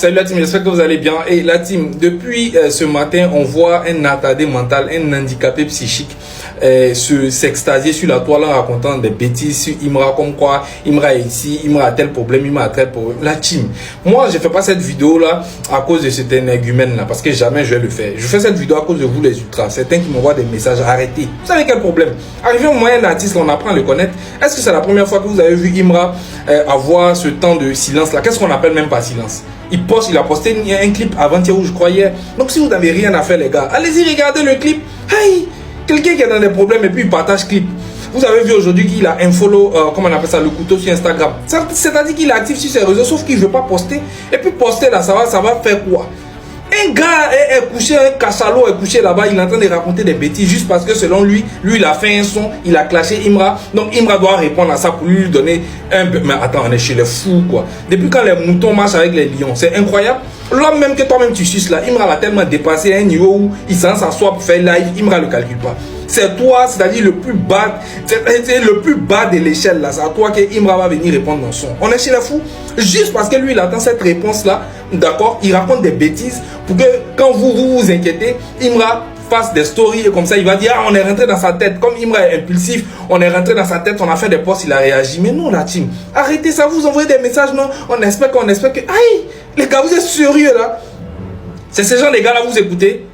Salut la team, j'espère que vous allez bien. Et la team, depuis ce matin, on voit un attardé mental, un handicapé psychique s'extasier sur la toile en racontant des bêtises sur Imra, comme quoi Imra est ici, Imra a tel problème, Imra a tel problème. La team, moi je fais pas cette vidéo là à cause de cet énergumène là, parce que jamais je vais le faire. Je fais cette vidéo à cause de vous les ultras, certains qui m'envoient des messages, arrêtez. Vous savez quel problème? Arrivé au moyen d'artiste, on apprend à le connaître. Est-ce que c'est la première fois que vous avez vu Imra avoir ce temps de silence là? Qu'est-ce qu'on appelle même pas silence? Il a posté un clip avant-hier où je croyais. Donc si vous n'avez rien à faire les gars, allez-y regarder le clip. Hey, quelqu'un qui est dans des problèmes et puis il partage clip. Vous avez vu aujourd'hui qu'il a un follow, comment on appelle ça, le couteau sur Instagram. C'est-à-dire qu'il est actif sur ses réseaux, sauf qu'il ne veut pas poster. Et puis poster là, ça va faire quoi? Un gars est couché, un cachalot est couché là-bas, il est en train de raconter des bêtises juste parce que selon lui, il a fait un son, il a clashé Imra. Donc Imra doit répondre à ça pour lui donner un peu. Mais attends, on est chez les fous quoi. Depuis quand les moutons marchent avec les lions, c'est incroyable. L'homme même que toi-même tu suces là, Imra l'a tellement dépassé à un niveau où il s'en s'assoit pour faire live, Imra ne le calcule pas. C'est toi, c'est-à-dire le plus bas, c'est le plus bas de l'échelle là. C'est à toi que Imra va venir répondre dans son. On est chez les fous. Juste parce que lui il attend cette réponse là, d'accord, il raconte des bêtises pour que quand vous vous inquiétez, Imra fasse des stories et comme ça il va dire ah, on est rentré dans sa tête. Comme Imra est impulsif, on est rentré dans sa tête, on a fait des posts, il a réagi. Mais non la team, arrêtez ça, vous envoyez des messages, non, on espère que aïe, les gars vous êtes sérieux là? C'est ces gens les gars là vous écoutez?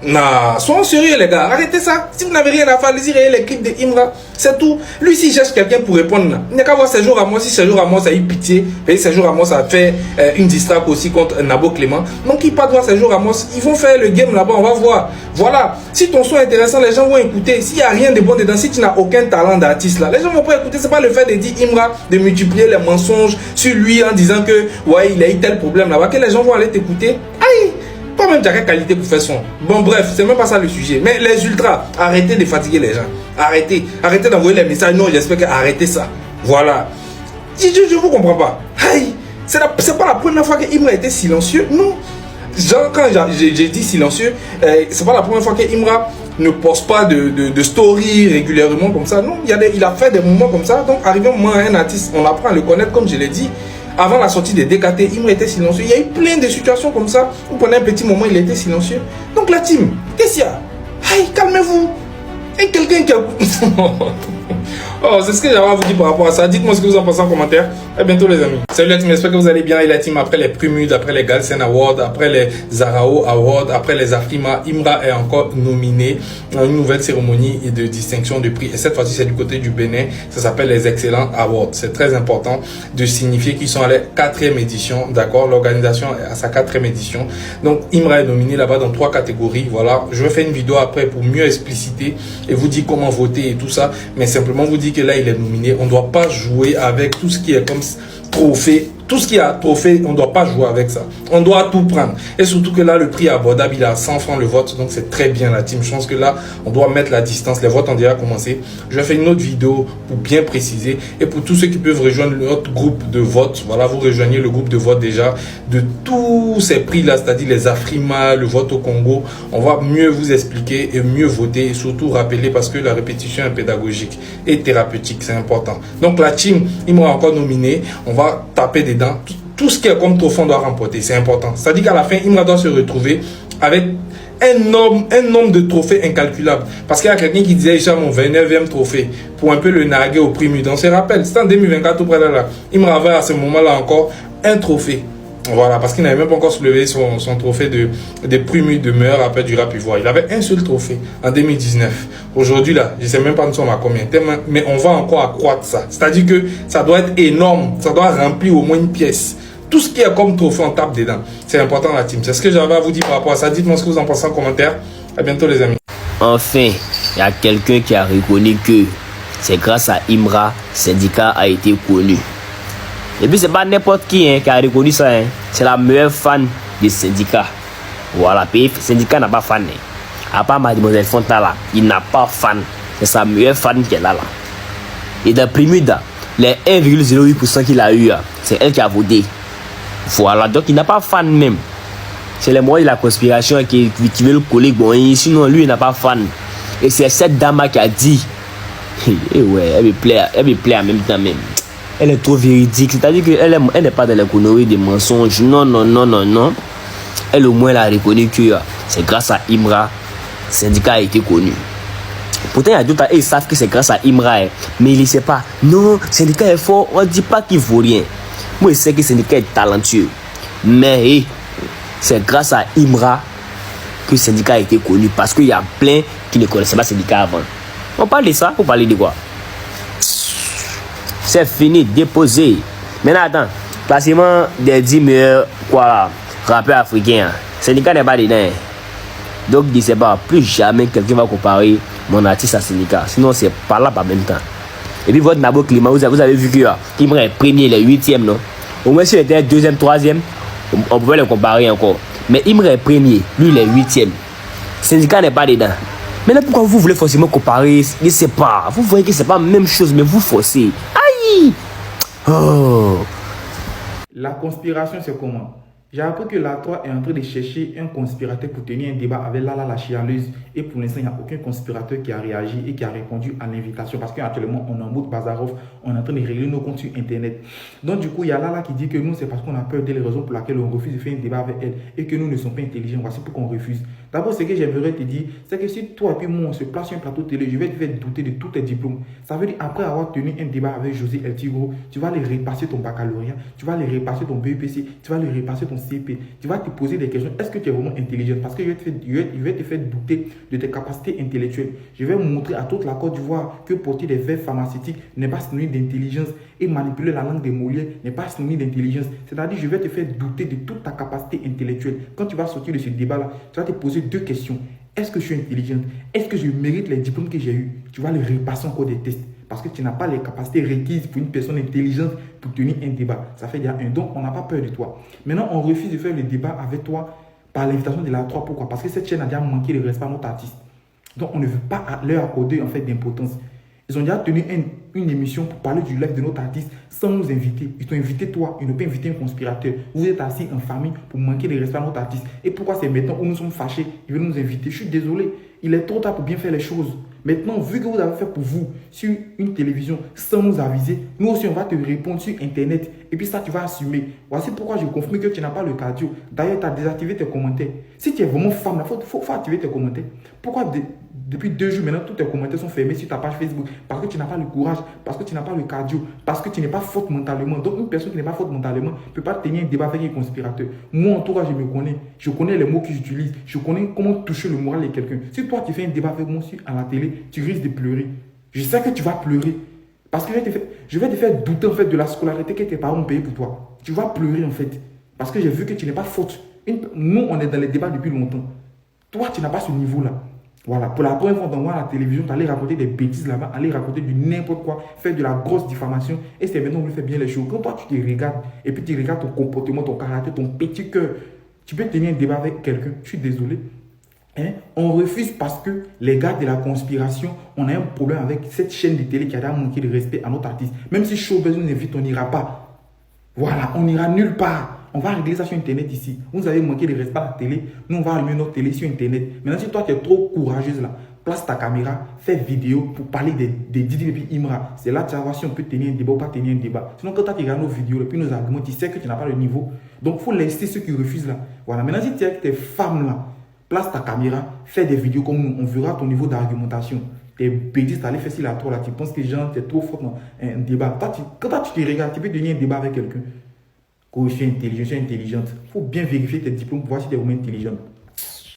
Non, soyons sérieux les gars, arrêtez ça. Si vous n'avez rien à faire, allez-y regarder les clips de Imra, c'est tout. Lui s'il cherche quelqu'un pour répondre là, il n'a qu'à voir ses jours à moi. Si ses jours à moi ça a eu pitié, et ses jours à moi ça a fait une distraque aussi contre Nabo Clément. Donc il part voir ses jours à moi, ils vont faire le game là-bas, on va voir. Voilà, si ton son est intéressant, les gens vont écouter. S'il n'y a rien de bon dedans, si tu n'as aucun talent d'artiste là, les gens vont pas écouter. C'est pas le fait de dire Imra, de multiplier les mensonges sur lui en disant que ouais il a eu tel problème là-bas, que les gens vont aller t'écouter. Aïe! Toi-même, tu as quelle qualité pour faire son. Bon, bref, c'est même pas ça le sujet. Mais les ultras, arrêtez de fatiguer les gens. Arrêtez d'envoyer les messages. Non, j'espère que arrêtez ça. Voilà. Je vous comprends pas. Aïe, c'est pas la première fois que Imra était silencieux. Non. Genre, quand j'ai dit silencieux, c'est pas la première fois que Imra ne poste pas de story régulièrement comme ça. Non, il a fait des moments comme ça. Donc, arrivé au moment un artiste, on apprend à le connaître, comme je l'ai dit. Avant la sortie des DKT, Imra était silencieux. Il y a eu plein de situations comme ça où pendant un petit moment, il était silencieux. Donc la team, qu'est-ce qu'il y a? Aïe, calmez-vous. Et quelqu'un qui a... Oh, c'est ce que j'avais à vous dire par rapport à ça. Dites-moi ce que vous en pensez en commentaire. À bientôt les amis. Salut la team, j'espère que vous allez bien. Et la team, après les Primudes, après les Galsen Awards, après les Zarao Awards, après les Afrima, Imra est encore nominé dans une nouvelle cérémonie de distinction de prix. Et cette fois-ci, c'est du côté du Bénin. Ça s'appelle les Excellents Awards. C'est très important de signifier qu'ils sont à la 4e édition. D'accord, l'organisation est à sa 4e édition. Donc, Imra est nominé là-bas dans 3 catégories. Voilà, je vais faire une vidéo après pour mieux expliciter et vous dire comment voter et tout ça. Mais simplement vous dire que là, il est nominé. On ne doit pas jouer avec tout ce qui est comme trophée. Tout ce qui a trophée, on ne doit pas jouer avec ça. On doit tout prendre. Et surtout que là, le prix est abordable, il est à 100 francs le vote. Donc, c'est très bien la team. Je pense que là, on doit mettre la distance. Les votes ont déjà commencé. Je vais faire une autre vidéo pour bien préciser. Et pour tous ceux qui peuvent rejoindre notre groupe de vote, voilà, vous rejoignez le groupe de vote déjà de tous ces prix-là, c'est-à-dire les Afrima, le vote au Congo. On va mieux vous expliquer et mieux voter. Et surtout rappeler parce que la répétition est pédagogique et thérapeutique. C'est important. Donc, la team, il m'a encore nominé. On va taper des tout ce qui est comme trophée on doit remporter, c'est important. C'est-à-dire qu'à la fin, Imra doit se retrouver avec un nombre de trophées incalculables. Parce qu'il y a quelqu'un qui disait, j'ai mon 29e trophée pour un peu le narguer au Primude. On se rappelle, c'était en 2024 tout près de là. Imra avait à ce moment-là encore un trophée. Voilà, parce qu'il n'avait même pas encore soulevé son trophée de Primude de meilleur rappeur du rap ivoire. Il avait un seul trophée en 2019. Aujourd'hui, là, je ne sais même pas nous sommes à combien. Mais on va encore accroître ça. C'est-à-dire que ça doit être énorme. Ça doit remplir au moins une pièce. Tout ce qui est comme trophée, on tape dedans. C'est important la team. C'est ce que j'avais à vous dire par rapport à ça. Dites-moi ce que vous en pensez en commentaire. À bientôt les amis. Enfin, il y a quelqu'un qui a reconnu que c'est grâce à Imra, Syndicat a été connu. Et puis c'est pas n'importe qui qui a reconnu ça. C'est la meilleure fan du Syndicat. Voilà, puis Syndicat n'a pas fan. À part Mademoiselle Fontala, il n'a pas fan. C'est sa meilleure fan qui est là. Et dans Primude, les 1,08% qu'il a eu, c'est elle qui a voté. Voilà, donc il n'a pas fan même. C'est les moyens de la conspiration qui veulent le coller. Bon, sinon lui il n'a pas fan. Et c'est cette dame qui a dit. Et ouais, elle me plaît en même temps même. elle est trop véridique. C'est-à-dire qu'elle n'est pas dans les conneries des mensonges. Non, non, non, non, non. Elle au moins elle a reconnu que c'est grâce à Imra, le syndicat a été connu. Pourtant, il y a d'autres, ils savent que c'est grâce à Imra, mais ils ne savent pas. Non, le syndicat est fort, on ne dit pas qu'il ne vaut rien. Moi, je sais que le syndicat est talentueux. Mais c'est grâce à Imra que le syndicat a été connu. Parce qu'il y a plein qui ne connaissaient pas le syndicat avant. On parle de ça, on parle de quoi? C'est fini, déposé. Maintenant, attends, placement des 10 meilleurs rappeurs africains. Le syndicat n'est pas dedans. Donc, je ne sais pas, plus jamais quelqu'un va comparer mon artiste à syndicat. Sinon, c'est pas là, pas même temps. Et puis, votre Nabo Climat, vous avez vu que Imra est premier, il est 8e, non? Au moins, s'il était 2e, 3e, on pouvait le comparer encore. Mais Imra est premier, lui, il est 8e. Syndicat n'est pas dedans. Maintenant, pourquoi vous voulez forcément comparer? Je ne sais pas. Vous voyez que ce n'est pas la même chose, mais vous forcez. Aïe! Oh! La conspiration, c'est comment? J'ai appris que la 3 est en train de chercher un conspirateur pour tenir un débat avec Lala la chialeuse. Et pour l'instant, il n'y a aucun conspirateur qui a réagi et qui a répondu à l'invitation. Parce qu'actuellement, on est en mode Bazarov. On est en train de régler nos comptes sur Internet. Donc, du coup, il y a Lala qui dit que nous, c'est parce qu'on a peur des raisons pour lesquelles on refuse de faire un débat avec elle. Et que nous ne sommes pas intelligents. Voici pourquoi on refuse. D'abord, ce que j'aimerais te dire, c'est que si toi et puis moi, on se place sur un plateau télé, je vais te faire douter de tous tes diplômes. Ça veut dire, après avoir tenu un débat avec José El Tigro, tu vas aller repasser ton baccalauréat, tu vas aller repasser ton BEPC, tu vas aller repasser ton CP. Tu vas te poser des questions. Est-ce que tu es vraiment intelligent? Parce que je vais te faire douter de tes capacités intellectuelles. Je vais montrer à toute la Côte d'Ivoire que porter des verres pharmaceutiques n'est pas synonyme d'intelligence et manipuler la langue des Molières n'est pas synonyme d'intelligence. C'est-à-dire, je vais te faire douter de toute ta capacité intellectuelle. Quand tu vas sortir de ce débat-là, tu vas te poser deux questions. Est-ce que je suis intelligente? Est-ce que je mérite les diplômes que j'ai eus? Tu vas les repasser encore des tests. Parce que tu n'as pas les capacités requises pour une personne intelligente pour tenir un débat. Ça fait déjà un. Donc, on n'a pas peur de toi. Maintenant, on refuse de faire le débat avec toi par l'invitation de la 3. Pourquoi? Parce que cette chaîne a déjà manqué de respect à notre artiste. Donc, on ne veut pas leur accorder en fait d'importance. Ils ont déjà tenu une émission pour parler du live de notre artiste sans nous inviter. Ils t'ont invité toi, ils n'ont pas invité un conspirateur. Vous êtes assis en famille pour manquer de respect à notre artiste. Et pourquoi c'est maintenant où nous sommes fâchés, ils veulent nous inviter? Je suis désolé. Il est trop tard pour bien faire les choses. Maintenant, vu que vous avez fait pour vous sur une télévision sans nous aviser, nous aussi on va te répondre sur Internet. Et puis ça, tu vas assumer. Voici pourquoi je confirme que tu n'as pas le cardio. D'ailleurs, tu as désactivé tes commentaires. Si tu es vraiment femme, il faut activer tes commentaires. Pourquoi depuis 2 jours maintenant, tous tes commentaires sont fermés sur ta page Facebook? Parce que tu n'as pas le courage, parce que tu n'as pas le cardio, parce que tu n'es pas forte mentalement. Donc une personne qui n'est pas forte mentalement ne peut pas tenir un débat avec un conspirateur. Moi, en tout cas, je me connais. Je connais les mots que j'utilise. Je connais comment toucher le moral de quelqu'un. Si toi, tu fais un débat avec moi à la télé, tu risques de pleurer. Je sais que tu vas pleurer. Parce que je vais te faire douter en fait de la scolarité que tes parents ont payé pour toi. Tu vas pleurer en fait. Parce que j'ai vu que tu n'es pas forte. Nous, on est dans les débats depuis longtemps. Toi, tu n'as pas ce niveau-là. Voilà, pour la première fois, on voit à la télévision, tu allais raconter des bêtises là-bas, aller raconter du n'importe quoi, faire de la grosse diffamation. Et c'est maintenant qu'on fait bien les choses. Quand toi, tu te regardes, et puis tu regardes ton comportement, ton caractère, ton petit cœur, tu peux tenir un débat avec quelqu'un. Je suis désolé. Hein? On refuse parce que les gars de la conspiration, on a un problème avec cette chaîne de télé qui a manqué de respect à notre artiste. Même si Showbiz nous invite, on n'ira pas. Voilà, on n'ira nulle part. On va régler ça sur Internet ici. Vous avez manqué de respect à la télé. Nous, on va allumer notre télé sur Internet. Maintenant, si toi, tu es trop courageuse là, place ta caméra, fais vidéo pour parler des Didi et puis Imra. C'est là que tu vas voir si on peut tenir un débat ou pas tenir un débat. Sinon, quand tu regardes nos vidéos et puis nos arguments, tu sais que tu n'as pas le niveau. Donc, il faut laisser ceux qui refusent là. Voilà. Maintenant, si tu es avec tes femmes là, place ta caméra, fais des vidéos comme nous. On verra ton niveau d'argumentation. Tes bêtises, tu allais faire si la trop là. Tu penses que les gens, tu es trop fort dans un débat. Quand tu te regardes, tu peux tenir un débat avec quelqu'un. Je suis intelligent, je suis intelligente. Il faut bien vérifier tes diplômes pour voir si tu es vraiment intelligente.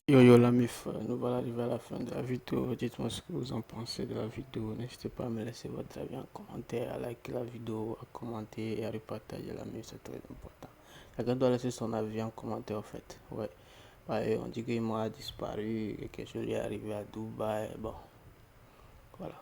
Yo la mif, nous voilà arrivés à la fin de la vidéo. Dites-moi ce que vous en pensez de la vidéo. N'hésitez pas à me laisser votre avis en commentaire, à liker la vidéo, à commenter et à repartager la mif, c'est très important. Chacun doit laisser son avis en commentaire en fait. Ouais. On dit qu'il m'a disparu et que je lui est arrivé à Dubaï. Bon, voilà.